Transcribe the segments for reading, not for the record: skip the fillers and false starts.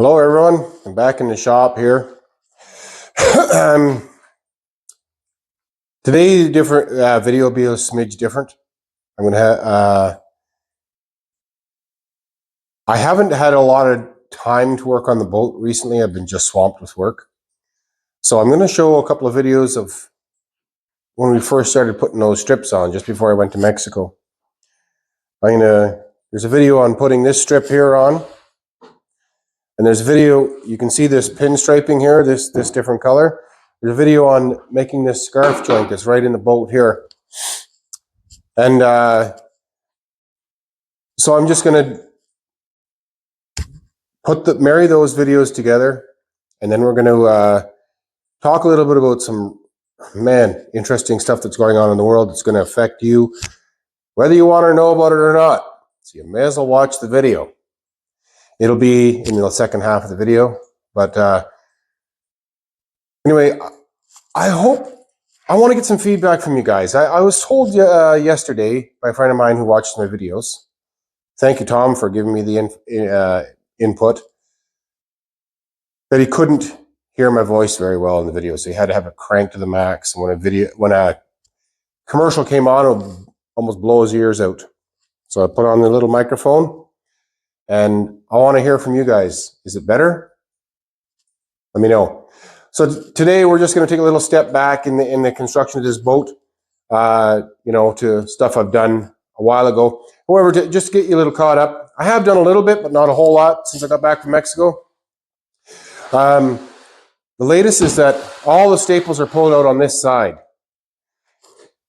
Hello everyone, I'm back in the shop here. Today's different video will be a smidge different. I'm gonna I haven't had a lot of time to work on the boat recently. I've been just swamped with work. So I'm gonna show a couple of videos of when we first started putting those strips on, just before I went to Mexico. There's a video on putting this strip here on. And there's a video, you can see this pinstriping here, this different color. There's a video on making this scarf joint that's right in the boat here. And so I'm just going to marry those videos together. And then we're going to talk a little bit about some, interesting stuff that's going on in the world that's going to affect you, whether you want to know about it or not. So you may as well watch the video. It'll be in the second half of the video. But anyway, I want to get some feedback from you guys. I was told yesterday by a friend of mine who watches my videos. Thank you, Tom, for giving me the input. That he couldn't hear my voice very well in the video, so he had to have it cranked to the max. And when a commercial came on, it would almost blow his ears out. So I put on the little microphone, and I want to hear from you guys. Is it better? Let me know. So today we're just going to take a little step back in the construction of this boat, to stuff I've done a while ago. However, just to get you a little caught up, I have done a little bit, but not a whole lot since I got back from Mexico. The latest is that all the staples are pulled out on this side.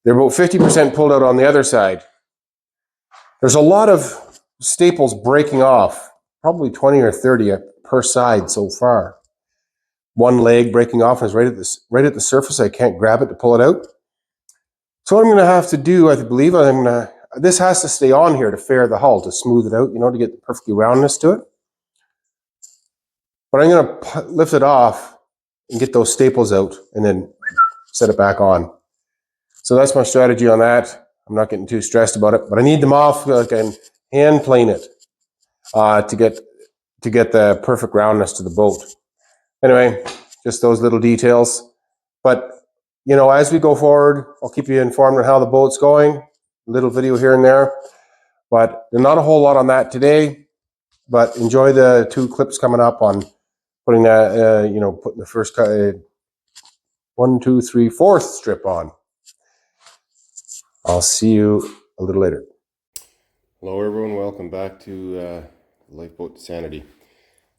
They're about 50% pulled out on the other side. There's a lot of staples breaking off, probably 20 or 30 per side so far. One leg breaking off is right at the surface. I can't grab it to pull it out. So what I'm going to have to do, I believe, this has to stay on here to fair the hull, to smooth it out, to get the perfectly roundness to it. But I'm going to lift it off and get those staples out and then set it back on. So that's my strategy on that. I'm not getting too stressed about it, but I need them off so I can hand plane it to get the perfect roundness to the boat. Anyway, just those little details. But, as we go forward, I'll keep you informed on how the boat's going. A little video here and there. But there's not a whole lot on that today. But enjoy the 2 clips coming up on putting that, putting the first 1, 2, 3, 4th strip on. I'll see you a little later. Hello everyone, welcome back to Lifeboat Sanity.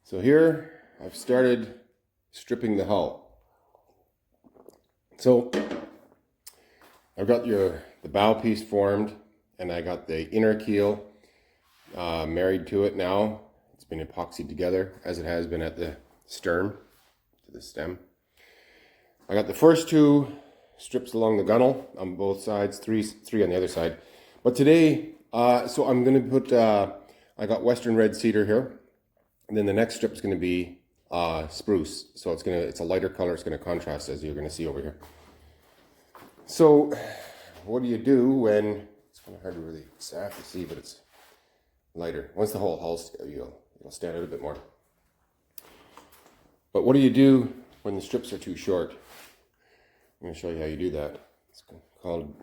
So here I've started stripping the hull. So I've got the bow piece formed, and I got the inner keel married to it now. It's been epoxied together as it has been at the stern to the stem. I got the first 2 strips along the gunnel on both sides, three on the other side. But today, so I'm going to put, I got Western red cedar here, and then the next strip is going to be spruce. So it's a lighter color. It's going to contrast, as you're going to see over here. So what do you do when it's kind of hard to really exactly see, but it's lighter. Once the whole hull's together, you'll stand out a bit more. But what do you do when the strips are too short? I'm going to show you how you do that. It's called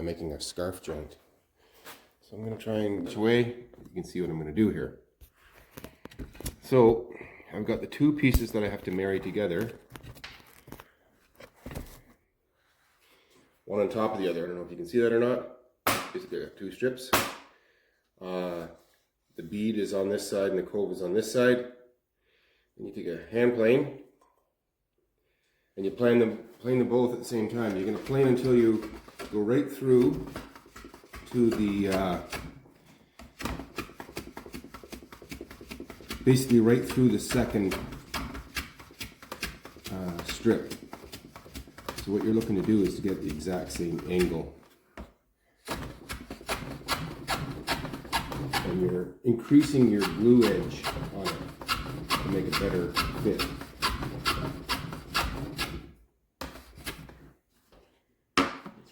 making a scarf joint. So I'm going to try and which way. You can see what I'm going to do here. So I've got the 2 pieces that I have to marry together. One on top of the other. I don't know if you can see that or not. Basically I have 2 strips. The bead is on this side and the cove is on this side. And you take a hand plane and you plane them both at the same time. You're going to plane until you go right through to the basically right through the second strip. So what you're looking to do is to get the exact same angle. And you're increasing your glue edge on it to make it better fit.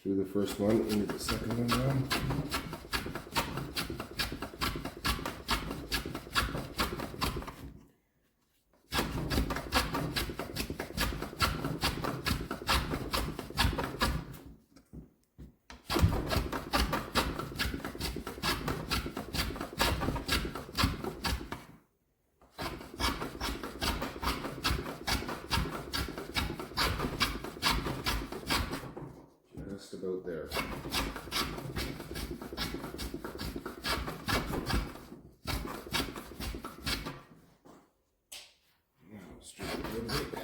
Through the first one into the second one now. about there. Now strip it a little bit.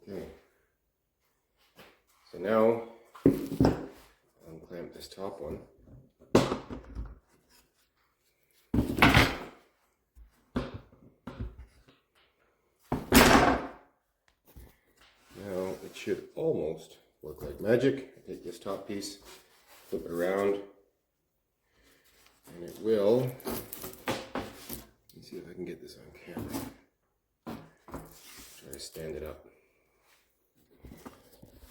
Okay. So now I'll unclamp this top one. Now it should almost work like magic. I take this top piece, flip it around, and it will. Let's see if I can get this on camera. Try to stand it up.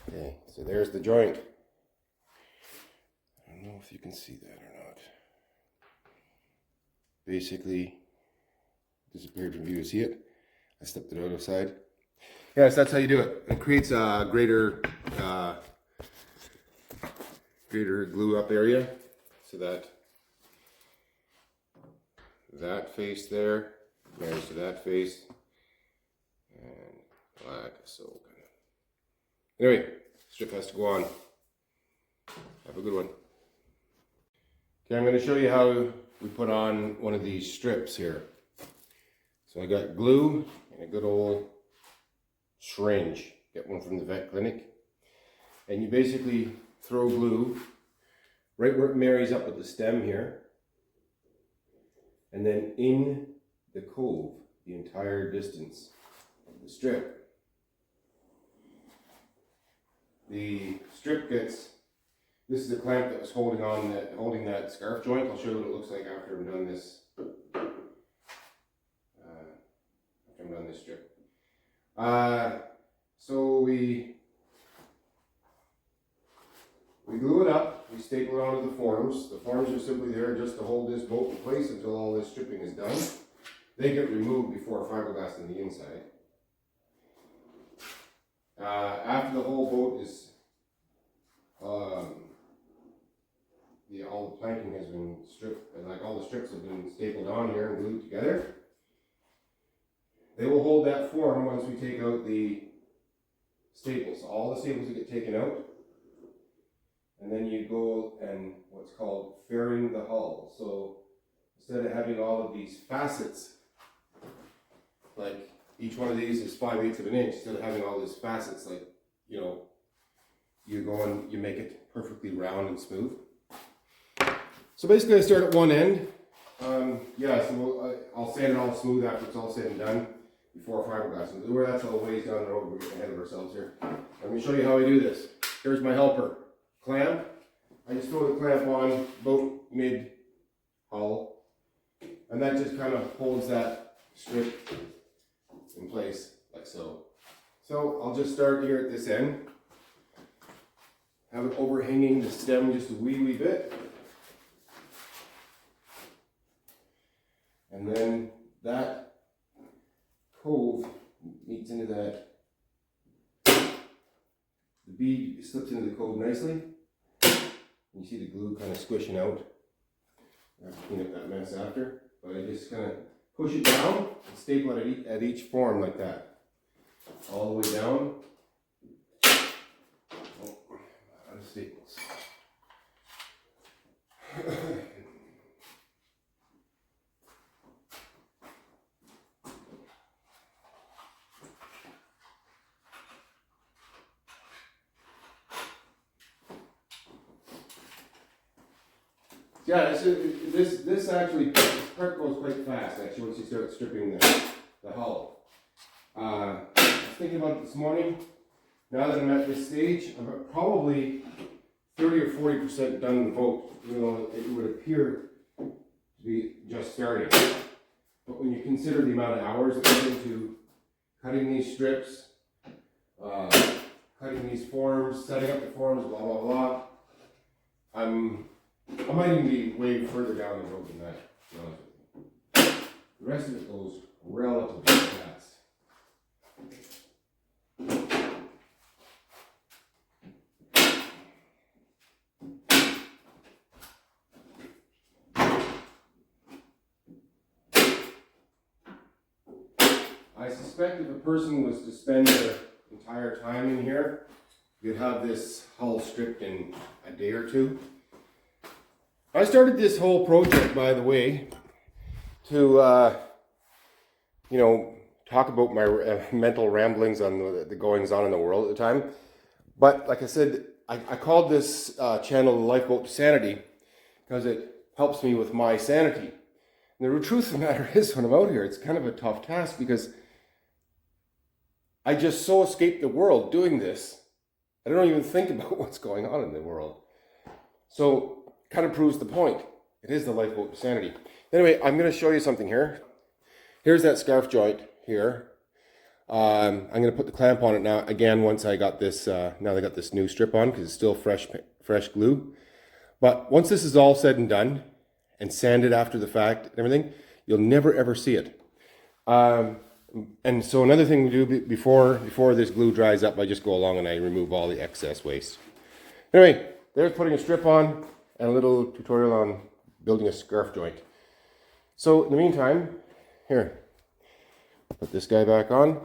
Okay, so there's the joint. I don't know if you can see that or not. Basically, disappeared from view. See it? I stepped it out of side. Yes, that's how you do it. It creates a greater glue up area, so that that face there marries to that face, and like so. Anyway, strip has to go on. Have a good one. Okay, I'm going to show you how we put on one of these strips here. So I got glue and a good old syringe. Get one from the vet clinic. And you basically throw glue right where it marries up with the stem here. And then in the cove, the entire distance of the strip. The strip gets, this is the clamp that was holding on that, holding that scarf joint. I'll show you what it looks like after I'm done this. After I'm done this strip. So we glue it up, we staple it onto the forms. The forms are simply there just to hold this bolt in place until all this stripping is done. They get removed before fiberglass on the inside. After the whole boat is, all the planking has been stripped, and like all the strips have been stapled on here and glued together, they will hold that form once we take out the staples. All the staples will get taken out, and then you go and what's called fairing the hull. So instead of having all of these facets, like each one of these is 5/8 of an inch, instead of having all these facets, like, you know, you go and you make it perfectly round and smooth. So basically I start at one end. So I'll sand it all smooth after it's all said and done before fiberglass. And where that's all ways down the road, we're getting ahead of ourselves here. Let me show you how I do this. Here's my helper. Clamp. I just throw the clamp on about mid hull. And that just kind of holds that strip in place, like so. So I'll just start here at this end. Have it overhanging the stem just a wee bit. And then that cove meets into that. The bead slips into the cove nicely. You see the glue kind of squishing out. I have to clean up that mess after. But I just kind of push it down and staple it at each form like that. All the way down. Oh, out of staples. Yeah, this actually, this part goes quite fast actually once you start stripping the hull. I was thinking about it this morning. Now that I'm at this stage, I'm probably 30 or 40% done the boat, even though it would appear to be just starting. But when you consider the amount of hours that went into cutting these strips, cutting these forms, setting up the forms, blah blah blah, I might even be way further down the road than that, to be honest with you. The rest of it goes relatively fast. I suspect if a person was to spend their entire time in here, you'd have this hull stripped in a day or two. I started this whole project, by the way, to, talk about my mental ramblings on the goings on in the world at the time. But like I said, I called this channel the Lifeboat to Sanity because it helps me with my sanity. And the truth of the matter is, when I'm out here, it's kind of a tough task because I just so escape the world doing this. I don't even think about what's going on in the world. So, kind of proves the point. It is the Lifeboat to Sanity. Anyway, I'm going to show you something here. Here's that scarf joint here. I'm going to put the clamp on it now. Again, once I got this, now I got this new strip on because it's still fresh glue. But once this is all said and done, and sanded after the fact and everything, you'll never ever see it. And so another thing we do before this glue dries up, I just go along and I remove all the excess waste. Anyway, there's putting a strip on and a little tutorial on building a scarf joint. So in the meantime, here, put this guy back on.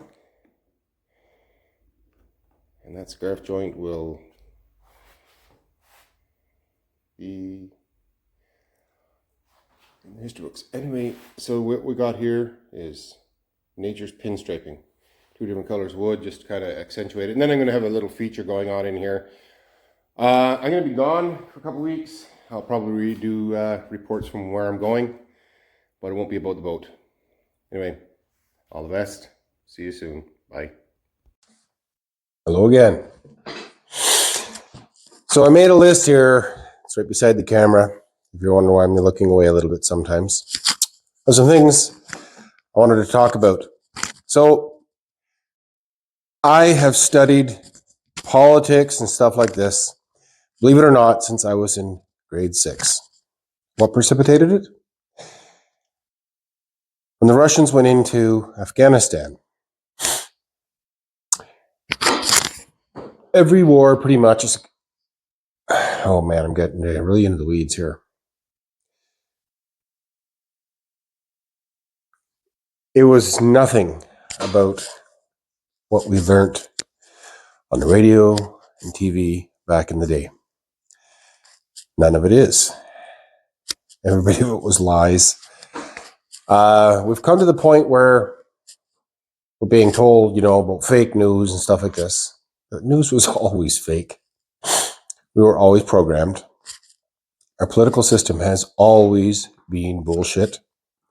And that scarf joint will be in the history books. Anyway, so what we got here is nature's pinstriping. 2 different colors wood, just to kind of accentuate it. And then I'm going to have a little feature going on in here. I'm going to be gone for a couple weeks. I'll probably redo reports from where I'm going, but it won't be about the boat. Anyway, all the best. See you soon. Bye. Hello again. So I made a list here. It's right beside the camera. If you're wondering why I'm looking away a little bit sometimes. There's some things I wanted to talk about. So I have studied politics and stuff like this, believe it or not, since I was in grade 6. What precipitated it? When the Russians went into Afghanistan. Every war pretty much is... Oh man, I'm getting really into the weeds here. It was nothing about what we learned on the radio and TV back in the day. None of it is. Everybody of it was lies. We've come to the point where we're being told, about fake news and stuff like this. The news was always fake. We were always programmed. Our political system has always been bullshit.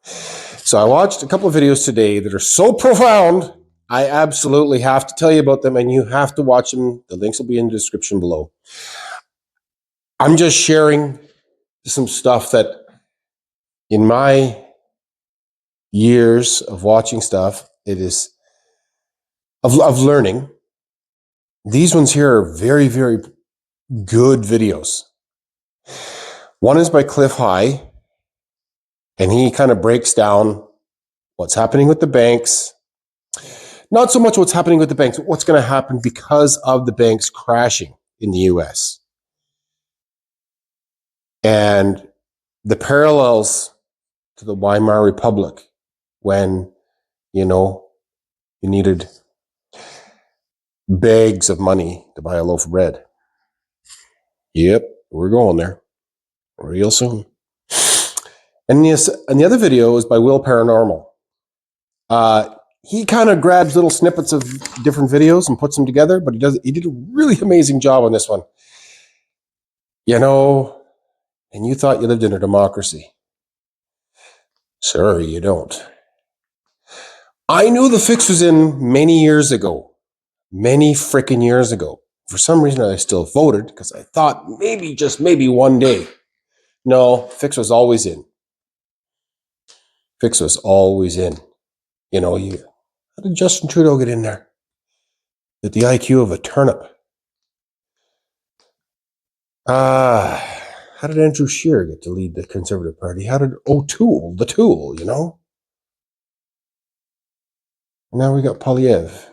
So I watched a couple of videos today that are so profound, I absolutely have to tell you about them, and you have to watch them. The links will be in the description below. I'm just sharing some stuff that in my years of watching stuff, it is of learning. These ones here are very, very good videos. One is by Cliff High, and he kind of breaks down what's happening with the banks. Not so much what's happening with the banks, but what's going to happen because of the banks crashing in the US. And the parallels to the Weimar Republic when, you needed bags of money to buy a loaf of bread. Yep, we're going there real soon. And the other video is by Wil Paranormal. He kind of grabs little snippets of different videos and puts them together, but he did a really amazing job on this one. And you thought you lived in a democracy. Sorry, you don't. I knew the fix was in many years ago. Many freaking years ago. For some reason, I still voted because I thought maybe, just maybe one day. No, fix was always in. Fix was always in. How did Justin Trudeau get in there? With the IQ of a turnip. How did Andrew Scheer get to lead the Conservative Party? How did O'Toole, the tool, Now we got Polyev.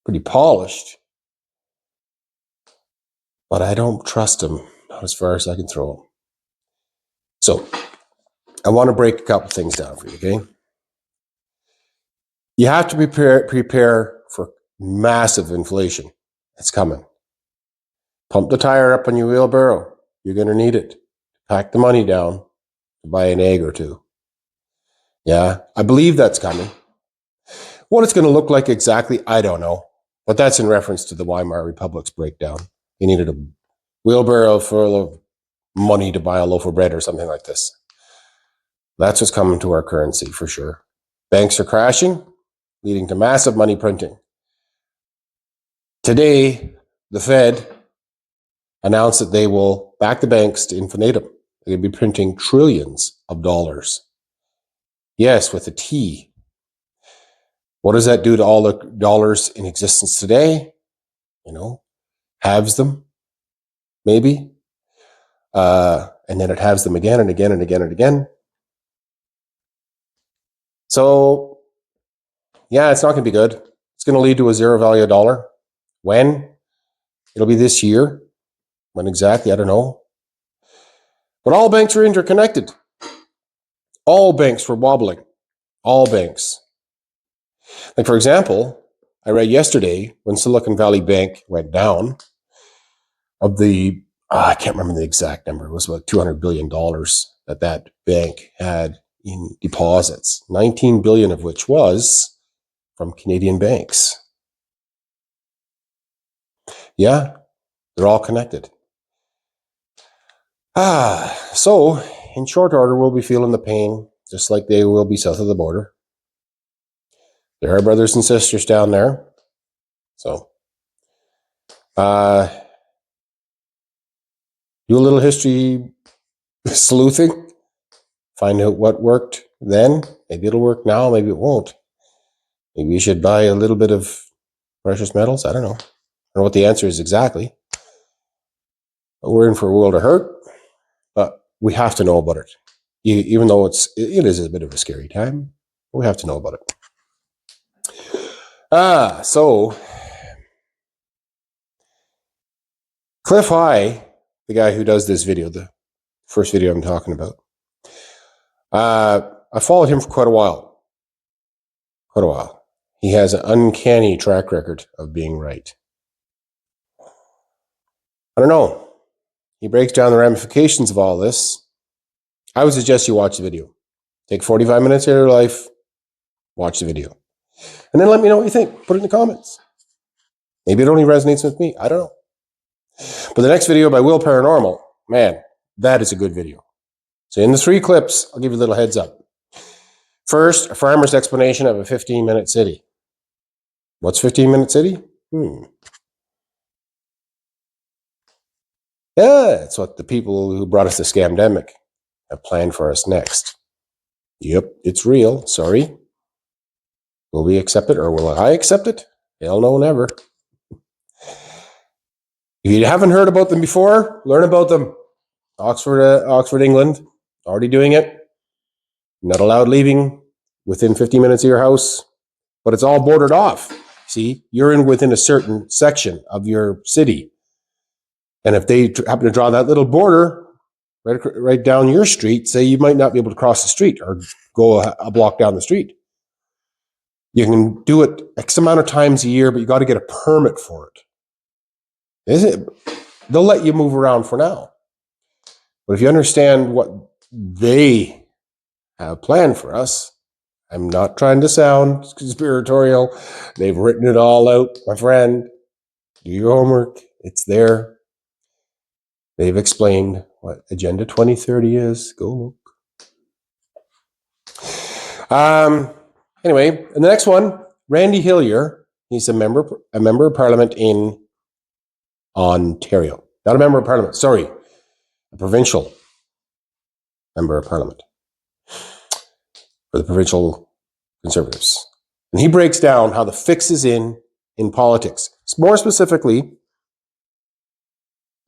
Pretty polished. But I don't trust him. Not as far as I can throw him. So, I want to break a couple things down for you, okay? You have to prepare for massive inflation. It's coming. Pump the tire up on your wheelbarrow. You're going to need it. Pack the money down to buy an egg or two. Yeah, I believe that's coming. What it's going to look like exactly, I don't know. But that's in reference to the Weimar Republic's breakdown. You needed a wheelbarrow full of money to buy a loaf of bread or something like this. That's what's coming to our currency for sure. Banks are crashing, leading to massive money printing. Today, the Fed announced that they will back the banks to infinitum. They're going to be printing trillions of dollars. Yes, with a T. What does that do to all the dollars in existence today? Halves them, maybe. And then it halves them again and again and again and again. So, yeah, it's not going to be good. It's going to lead to a zero value dollar. When? It'll be this year. When exactly? I don't know. But all banks are interconnected. All banks were wobbling. All banks. Like, for example, I read yesterday when Silicon Valley Bank went down, of the, I can't remember the exact number, it was about $200 billion that bank had in deposits, 19 billion of which was from Canadian banks. Yeah, they're all connected. So in short order, we'll be feeling the pain, just like they will be south of the border. There are brothers and sisters down there. So, do a little history sleuthing, find out what worked then. Maybe it'll work now, maybe it won't. Maybe you should buy a little bit of precious metals. I don't know. I don't know what the answer is exactly. But we're in for a world of hurt, but we have to know about it. Even though it is a bit of a scary time, we have to know about it. So Cliff High, the guy who does this video, the first video I'm talking about, I followed him for quite a while. He has an uncanny track record of being right. I don't know. He breaks down the ramifications of all this. I would suggest you watch the video. Take 45 minutes of your life, watch the video. And then let me know what you think. Put it in the comments. Maybe it only resonates with me. I don't know. But the next video by Wil Paranormal, man, that is a good video. So in the 3 clips, I'll give you a little heads up. First, a farmer's explanation of a 15-minute city. What's 15-minute city? Yeah, it's what the people who brought us the scamdemic have planned for us next. Yep, it's real. Sorry. Will we accept it or will I accept it? Hell no, never. If you haven't heard about them before, learn about them. Oxford, England, already doing it. Not allowed leaving within 50 minutes of your house, but it's all bordered off. See, you're within a certain section of your city. And if they happen to draw that little border right down your street, say you might not be able to cross the street or go a block down the street. You can do it X amount of times a year, but you got to get a permit for it. Is it? They'll let you move around for now. But if you understand what they have planned for us, I'm not trying to sound conspiratorial. They've written it all out, my friend. Do your homework. It's there. They've explained what Agenda 2030 is. Go look. Anyway, and the next one, Randy Hillier. He's a member of Parliament in Ontario. Not a member of Parliament, sorry. A provincial member of Parliament for the provincial Conservatives. And he breaks down how the fix is in politics. More specifically,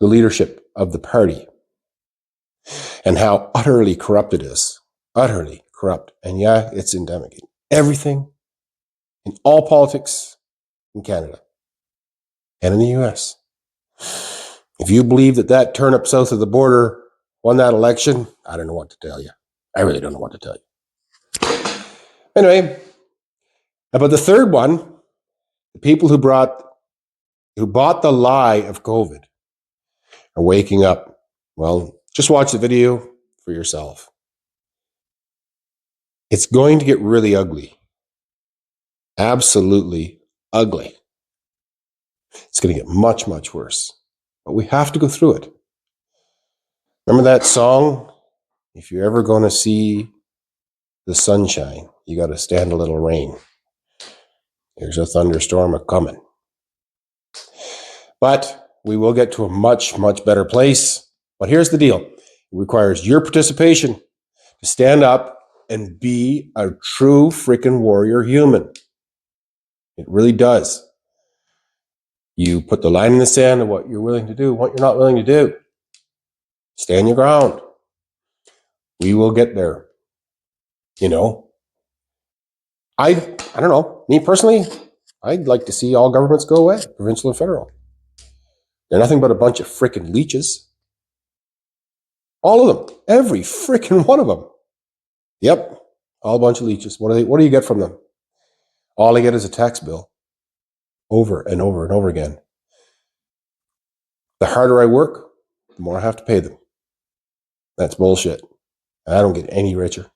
the leadership of the party and how utterly corrupt it is. Utterly corrupt. And yeah, it's endemic in everything, in all politics in Canada and in the US. If you believe that turnip south of the border won that election, I don't know what to tell you. I really don't know what to tell you. Anyway, But the third one, the people who bought the lie of COVID are waking up. Well, just watch the video for yourself. It's going to get really ugly. Absolutely ugly. It's going to get much, much worse. But we have to go through it. Remember that song? If you're ever going to see the sunshine, you got to stand a little rain. There's a thunderstorm a-coming. But we will get to a much, much better place. But here's the deal. It requires your participation to stand up and be a true freaking warrior human. It really does. You put the line in the sand of what you're willing to do, what you're not willing to do. Stand your ground. We will get there. You know, I don't know. Me personally, I'd like to see all governments go away, provincial and federal. They're nothing but a bunch of freaking leeches. All of them. Every freaking one of them. Yep. All a bunch of leeches. What do you get from them? All I get is a tax bill. Over and over and over again. The harder I work, the more I have to pay them. That's bullshit. I don't get any richer.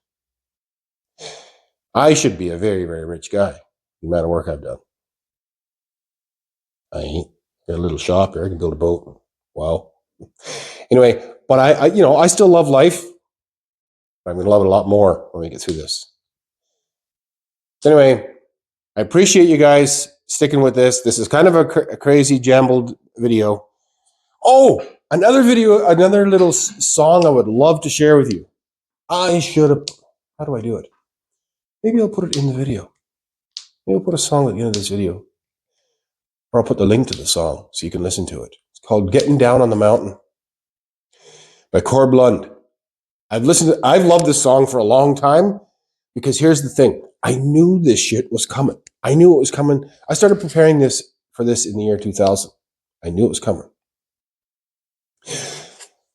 I should be a very, very rich guy, the amount of work I've done. I ain't. Got a little shop here. I can build a boat. Wow. Anyway, but I still love life. I'm going to love it a lot more when we get through this. So anyway, I appreciate you guys sticking with this. This is kind of a crazy, jumbled video. Oh, another little song I would love to share with you. I should have. How do I do it? Maybe I'll put it in the video. Maybe I'll put a song at the end of this video. Or I'll put the link to the song so you can listen to it. It's called Getting Down on the Mountain by Corb Lund. I've loved this song for a long time because here's the thing. I knew this shit was coming. I knew it was coming. I started preparing for this in the year 2000. I knew it was coming.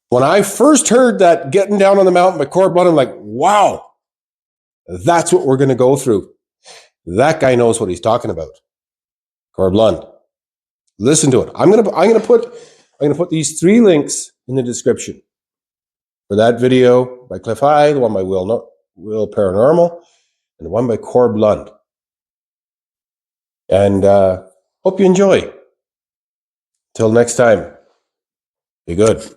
When I first heard that Getting Down on the Mountain by Corb Lund, I'm like, wow, that's what we're going to go through. That guy knows what he's talking about. Corb Lund. Listen to it. I'm gonna put these 3 links in the description for that video by Cliff High, the one by Wil Paranormal, and the one by Corb Lund. And hope you enjoy. Till next time, be good.